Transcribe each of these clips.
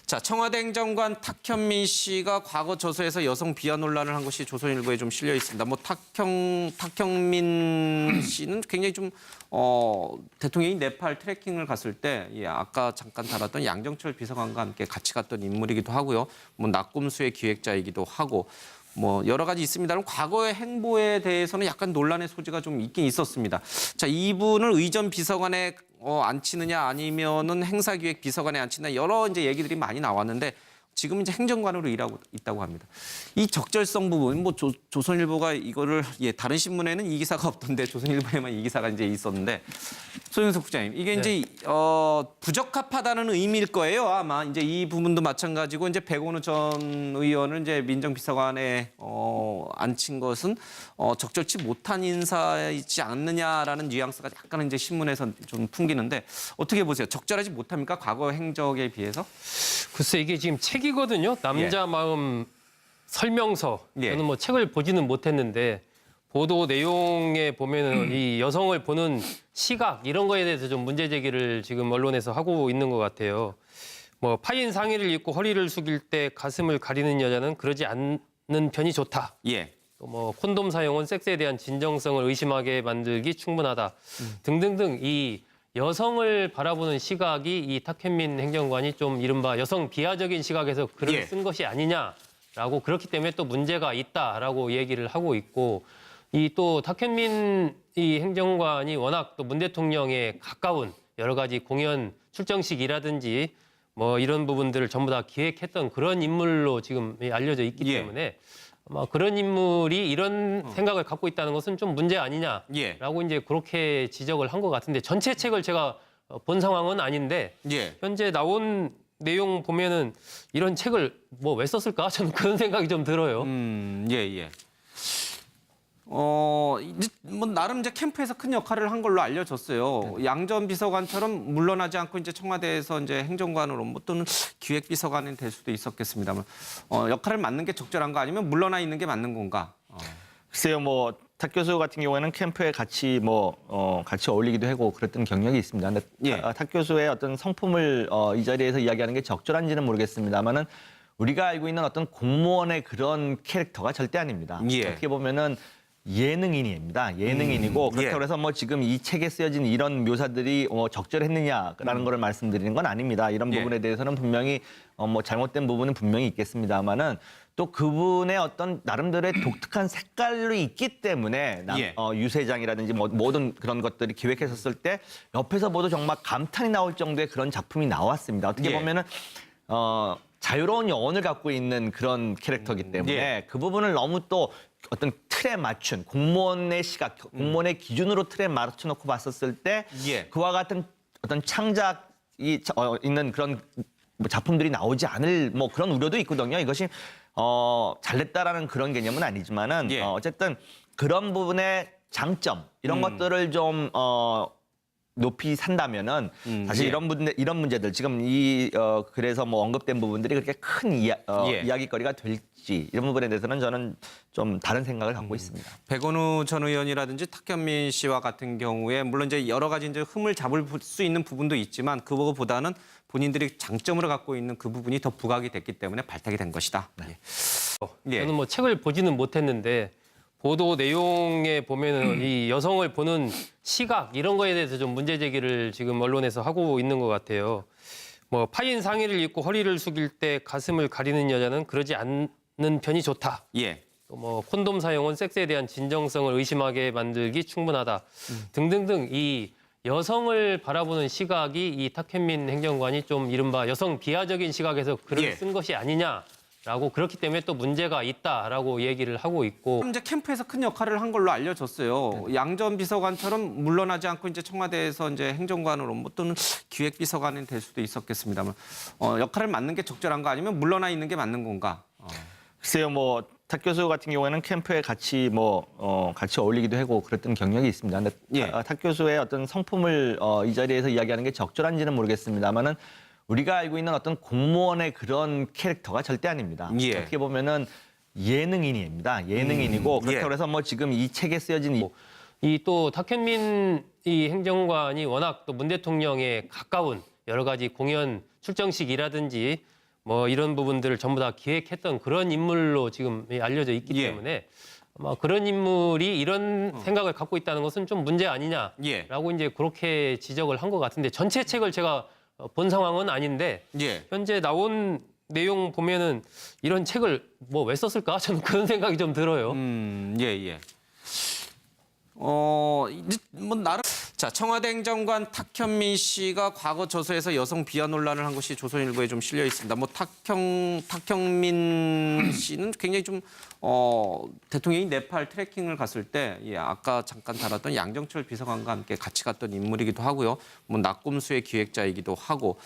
자, 청와대 행정관 탁현민 씨가 과거 저서에서 여성 비하 논란을 한 것이 조선일보에 좀 실려 있습니다. 뭐 탁현민 씨는 굉장히 좀 대통령이 네팔 트레킹을 갔을 때 아까 잠깐 다뤘던 양정철 비서관과 함께 같이 갔던 인물이기도 하고요. 뭐 낙곰수의 기획자이기도 하고 뭐 여러 가지 있습니다만 과거의 행보에 대해서는 약간 논란의 소지가 좀 있긴 있었습니다. 자, 이분을 의전 비서관에 앉히느냐 아니면은 행사기획 비서관에 앉히느냐 여러 이제 얘기들이 많이 나왔는데 지금 이제 행정관으로 일하고 있다고 합니다. 이 적절성 부분, 뭐 조선일보가 이거를 다른 신문에는 이 기사가 없던데 조선일보에만 이 기사가 이제 있었는데 소영석 국장님, 이게 이제 부적합하다는 의미일 거예요. 아마 이제 이 부분도 마찬가지고 이제 백원우 전 의원을 이제 민정비서관에 앉힌 것은 적절치 못한 인사이지 않느냐라는 뉘앙스가 약간 이제 신문에서 좀 풍기는데 어떻게 보세요? 적절하지 못합니까? 과거 행적에 비해서? 글쎄 이게 지금 책이거든요. 남자 마음 설명서. 저는 뭐 책을 보지는 못했는데 보도 내용에 보면은 이 여성을 보는 시각 이런 거에 대해서 좀 문제 제기를 지금 언론에서 하고 있는 것 같아요. 뭐 파인 상의를 입고 허리를 숙일 때 가슴을 가리는 여자는 그러지 않는 편이 좋다. 또 뭐 콘돔 사용은 섹스에 대한 진정성을 의심하게 만들기 충분하다. 등등등 이 여성을 바라보는 시각이 이 탁현민 행정관이 좀 이른바 여성 비하적인 시각에서 글을 쓴 것이 아니냐라고 그렇기 때문에 또 문제가 있다라고 얘기를 하고 있고 이 또 탁현민 이 행정관이 워낙 또 문 대통령에 가까운 여러 가지 공연 출정식이라든지 뭐 이런 부분들을 전부 다 기획했던 그런 인물로 지금 알려져 있기 때문에 아마 그런 인물이 이런 생각을 갖고 있다는 것은 좀 문제 아니냐라고 이제 그렇게 지적을 한 것 같은데 전체 책을 제가 본 상황은 아닌데 현재 나온 내용 보면은 이런 책을 뭐 왜 썼을까? 저는 그런 생각이 좀 들어요. 이제 뭐 나름 이제 캠프에서 큰 역할을 한 걸로 알려졌어요. 양 전 비서관처럼 물러나지 않고 이제 청와대에서 이제 행정관으로 뭐 또는 기획비서관이 될 수도 있었겠습니다만 역할을 맡는 게 적절한 거 아니면 물러나 있는 게 맞는 건가? 글쎄요, 뭐 탁 교수 같은 경우에는 캠프에 같이 같이 어울리기도 하고 그랬던 경력이 있습니다. 근데 탁 교수의 어떤 성품을 이 자리에서 이야기하는 게 적절한지는 모르겠습니다만은 우리가 알고 있는 어떤 공무원의 그런 캐릭터가 절대 아닙니다. 어떻게 보면은 예능인입니다. 예능인이고 그렇다고 해서 뭐 지금 이 책에 쓰여진 이런 묘사들이 적절했느냐라는 거를 말씀드리는 건 아닙니다. 이런 부분에 대해서는 분명히 뭐 잘못된 부분은 분명히 있겠습니다만은 또 그분의 어떤 나름대로의 독특한 색깔로 있기 때문에 유세장이라든지 뭐 모든 그런 것들이 기획했었을 때 옆에서 보도 정말 감탄이 나올 정도의 그런 작품이 나왔습니다. 어떻게 보면은 자유로운 영혼을 갖고 있는 그런 캐릭터이기 때문에 그 부분을 너무 또 어떤 틀에 맞춘 공무원의 시각, 공무원의 기준으로 틀에 맞춰놓고 봤었을 때 그와 같은 어떤 창작이 있는 그런 작품들이 나오지 않을 뭐 그런 우려도 있거든요. 이것이 잘됐다라는 그런 개념은 아니지만은 어쨌든 그런 부분의 장점 이런 것들을 좀 높이 산다면은 사실 이런 문제들 지금 그래서 뭐 언급된 부분들이 그렇게 큰 이야기거리가 될지 이런 부분에 대해서는 저는 좀 다른 생각을 갖고 있습니다. 백원우 전 의원이라든지 탁현민 씨와 같은 경우에 물론 이제 여러 가지 이제 흠을 잡을 수 있는 부분도 있지만 그거보다는 본인들이 장점으로 갖고 있는 그 부분이 더 부각이 됐기 때문에 발탁이 된 것이다. 저는 뭐 책을 보지는 못했는데 보도 내용에 보면은 이 여성을 보는 시각 이런 거에 대해서 좀 문제 제기를 지금 언론에서 하고 있는 것 같아요. 뭐 파인 상의를 입고 허리를 숙일 때 가슴을 가리는 여자는 그러지 않는 편이 좋다. 또 뭐 콘돔 사용은 섹스에 대한 진정성을 의심하게 만들기 충분하다. 등등등 이 여성을 바라보는 시각이 이 탁현민 행정관이 좀 이른바 여성 비하적인 시각에서 글을 쓴 것이 아니냐. 라고 그렇기 때문에 또 문제가 있다라고 얘기를 하고 있고 이제 캠프에서 큰 역할을 한 걸로 알려졌어요. 양 전 비서관처럼 물러나지 않고 이제 청와대에서 이제 행정관으로 뭐 또는 기획비서관이 될 수도 있었겠습니다만 역할을 맡는 게 적절한 거 아니면 물러나 있는 게 맞는 건가? 글쎄요, 뭐 탁 교수 같은 경우에는 캠프에 같이 같이 어울리기도 하고 그랬던 경력이 있습니다. 근데 탁 교수의 어떤 성품을 이 자리에서 이야기하는 게 적절한지는 모르겠습니다만은 우리가 알고 있는 어떤 공무원의 그런 캐릭터가 절대 아닙니다. 어떻게 보면은 예능인입니다. 예능인이고 그렇다고 해서 뭐 지금 이 책에 쓰여진 이 또 탁현민 이 행정관이 워낙 또 문 대통령에 가까운 여러 가지 공연 출정식이라든지 뭐 이런 부분들을 전부 다 기획했던 그런 인물로 지금 알려져 있기 예. 때문에 아마 그런 인물이 이런 생각을 갖고 있다는 것은 좀 문제 아니냐라고 예. 이제 그렇게 지적을 한 것 같은데 전체 책을 제가 본 상황은 아닌데 예. 현재 나온 내용 보면은 이런 책을 뭐 왜 썼을까? 저는 그런 생각이 좀 들어요. 예, 예. 이제 뭐 나름 자 청와대 행정관 탁현민 씨가 과거 저서에서 여성 비하 논란을 한 것이 조선일보에 좀 실려 있습니다. 뭐 탁현민 씨는 굉장히 좀 대통령이 네팔 트레킹을 갔을 때 아까 잠깐 다뤘던 양정철 비서관과 함께 같이 갔던 인물이기도 하고요. 뭐 낙곰수의 기획자이기도 하고.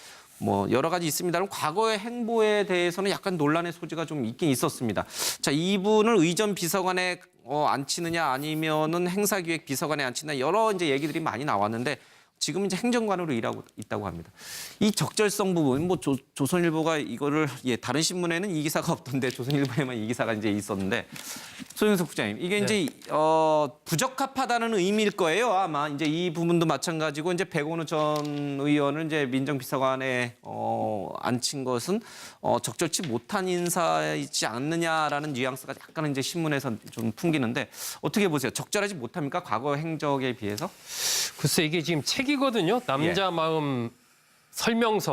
뭐 여러 가지 있습니다만 과거의 행보에 대해서는 약간 논란의 소지가 좀 있긴 있었습니다. 자, 이분을 의전 비서관에 앉히느냐 아니면은 행사기획 비서관에 앉히느냐 여러 이제 얘기들이 많이 나왔는데 지금 이제 행정관으로 일하고 있다고 합니다. 이 적절성 부분 뭐 조선일보가 이거를 다른 신문에는 이 기사가 없던데 조선일보에만 이 기사가 이제 있었는데 소영석 국장님 이게 이제 부적합하다는 의미일 거예요. 아마 이제 이 부분도 마찬가지고 이제 백원우 전 의원을 이제 민정비서관에 앉힌 것은 적절치 못한 인사이지 않느냐라는 뉘앙스가 약간은 이제 신문에서 좀 풍기는데 어떻게 보세요? 적절하지 못합니까? 과거 행적에 비해서? 글쎄 이게 지금 책이거든요. 남자 마음 설명서.